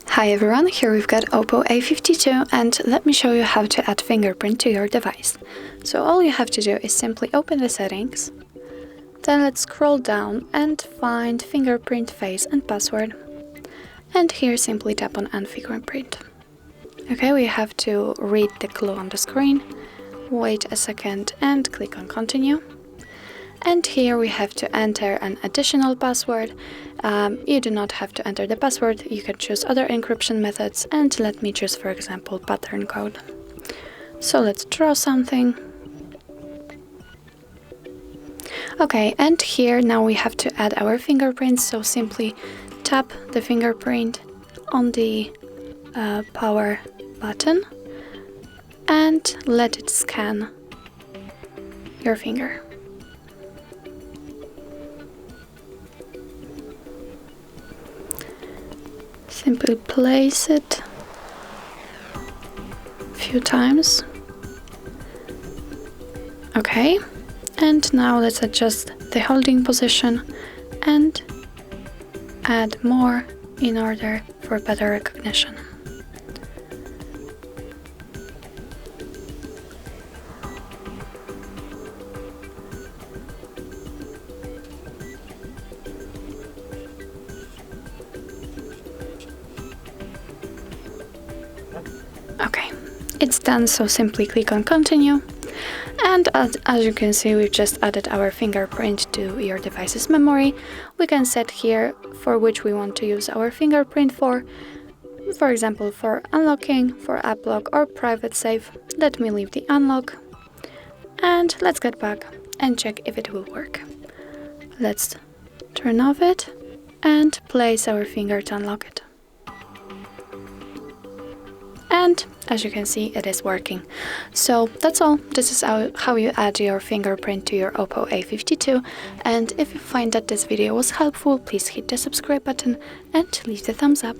Hi everyone, here we've got OPPO A52 and let me show you how to add fingerprint to your device. So all you have to do is simply open the settings, then let's scroll down and find fingerprint, face and password. And here simply tap on Add Fingerprint. Okay, we have to read the clue on the screen, wait a second and click on Continue. And here we have to enter an additional password. You do not have to enter the password, you can choose other encryption methods and let me choose, for example, pattern code. So let's draw something. Okay, and here now we have to add our fingerprints, so simply tap the fingerprint on the power button and let it scan your finger. Simply place it a few times. Okay, and now let's adjust the holding position and add more in order for better recognition. Okay, it's done, so simply click on Continue. And as you can see, we've just added our fingerprint to your device's memory. We can set here for which we want to use our fingerprint for example, for unlocking, for app lock or private safe. Let me leave the unlock. And let's get back and check if it will work. Let's turn off it and place our finger to unlock it. And as you can see, it is working. So that's all. This is how you add your fingerprint to your OPPO A52. And if you find that this video was helpful, please hit the subscribe button and leave the thumbs up.